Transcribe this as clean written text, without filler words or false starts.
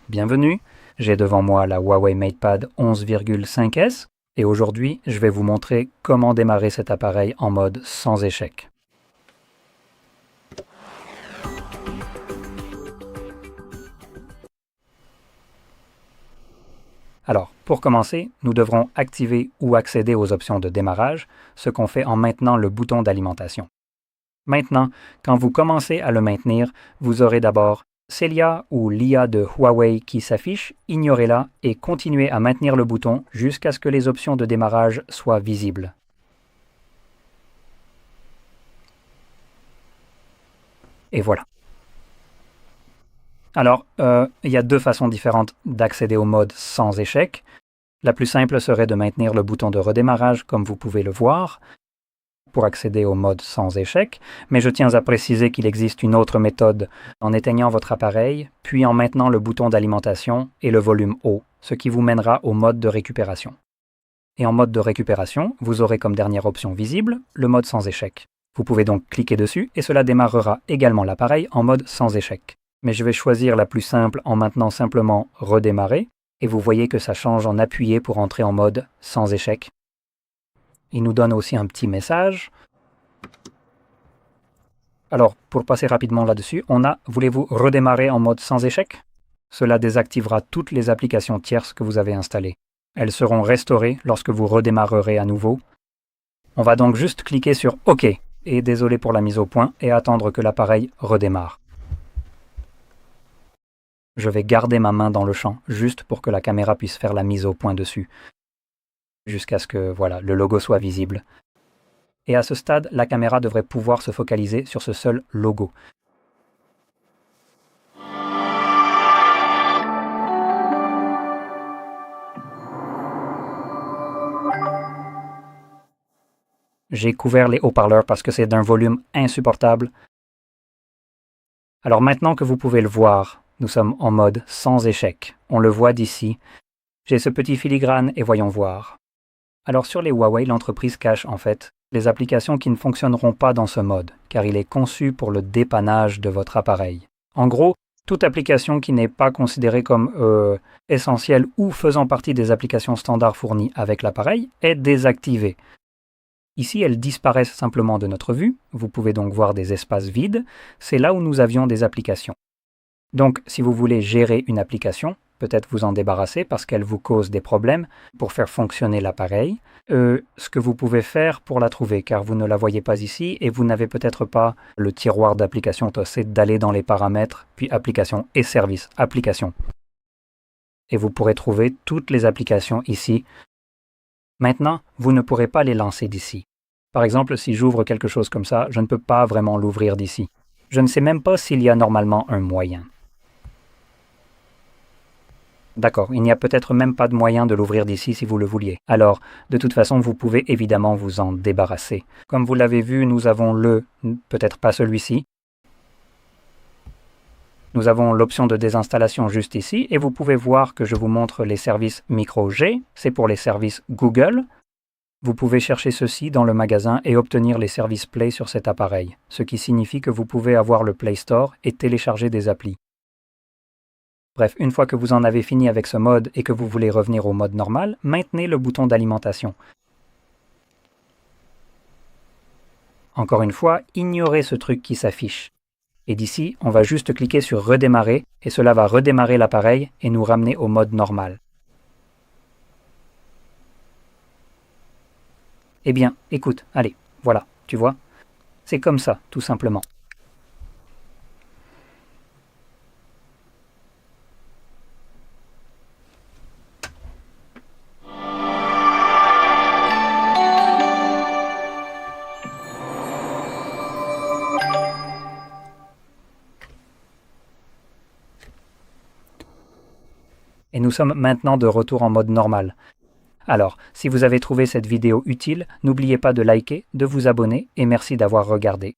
Bienvenue, j'ai devant moi la Huawei MatePad 11,5S et aujourd'hui je vais vous montrer comment démarrer cet appareil en mode sans échec. Alors, pour commencer, nous devrons activer ou accéder aux options de démarrage, ce qu'on fait en maintenant le bouton d'alimentation. Maintenant, quand vous commencez à le maintenir, vous aurez d'abord Celia ou l'IA de Huawei qui s'affiche, ignorez-la et continuez à maintenir le bouton jusqu'à ce que les options de démarrage soient visibles. Et voilà. Alors, il y a deux façons différentes d'accéder au mode sans échec. La plus simple serait de maintenir le bouton de redémarrage comme vous pouvez le voir pour accéder au mode sans échec, mais je tiens à préciser qu'il existe une autre méthode en éteignant votre appareil, puis en maintenant le bouton d'alimentation et le volume haut, ce qui vous mènera au mode de récupération. Et en mode de récupération, vous aurez comme dernière option visible le mode sans échec. Vous pouvez donc cliquer dessus et cela démarrera également l'appareil en mode sans échec. Mais je vais choisir la plus simple en maintenant simplement redémarrer, et vous voyez que ça change en appuyé pour entrer en mode sans échec. Il nous donne aussi un petit message. Alors, pour passer rapidement là-dessus, on a « Voulez-vous redémarrer en mode sans échec ?» Cela désactivera toutes les applications tierces que vous avez installées. Elles seront restaurées lorsque vous redémarrerez à nouveau. On va donc juste cliquer sur « OK » et désolé pour la mise au point et attendre que l'appareil redémarre. Je vais garder ma main dans le champ, juste pour que la caméra puisse faire la mise au point dessus, jusqu'à ce que voilà, le logo soit visible. Et à ce stade, la caméra devrait pouvoir se focaliser sur ce seul logo. J'ai couvert les haut-parleurs parce que c'est d'un volume insupportable. Alors maintenant que vous pouvez le voir, nous sommes en mode sans échec. On le voit d'ici. J'ai ce petit filigrane et voyons voir. Alors sur les Huawei, l'entreprise cache en fait les applications qui ne fonctionneront pas dans ce mode, car il est conçu pour le dépannage de votre appareil. En gros, toute application qui n'est pas considérée comme essentielle ou faisant partie des applications standards fournies avec l'appareil est désactivée. Ici, elles disparaissent simplement de notre vue. Vous pouvez donc voir des espaces vides. C'est là où nous avions des applications. Donc, si vous voulez gérer une application, peut-être vous en débarrasser parce qu'elle vous cause des problèmes pour faire fonctionner l'appareil, ce que vous pouvez faire pour la trouver, car vous ne la voyez pas ici et vous n'avez peut-être pas le tiroir d'application, c'est d'aller dans les paramètres, puis application et services, application. Et vous pourrez trouver toutes les applications ici. Maintenant, vous ne pourrez pas les lancer d'ici. Par exemple, si j'ouvre quelque chose comme ça, je ne peux pas vraiment l'ouvrir d'ici. Je ne sais même pas s'il y a normalement un moyen. D'accord, il n'y a peut-être même pas de moyen de l'ouvrir d'ici si vous le vouliez. Alors, de toute façon, vous pouvez évidemment vous en débarrasser. Comme vous l'avez vu, nous avons peut-être pas celui-ci. Nous avons l'option de désinstallation juste ici, et vous pouvez voir que je vous montre les services micro G, c'est pour les services Google. Vous pouvez chercher ceci dans le magasin et obtenir les services Play sur cet appareil, ce qui signifie que vous pouvez avoir le Play Store et télécharger des applis. Bref, une fois que vous en avez fini avec ce mode et que vous voulez revenir au mode normal, maintenez le bouton d'alimentation. Encore une fois, ignorez ce truc qui s'affiche. Et d'ici, on va juste cliquer sur « Redémarrer » et cela va redémarrer l'appareil et nous ramener au mode normal. Eh bien, écoute, allez, voilà, tu vois, c'est comme ça, tout simplement. Et nous sommes maintenant de retour en mode normal. Alors, si vous avez trouvé cette vidéo utile, n'oubliez pas de liker, de vous abonner et merci d'avoir regardé.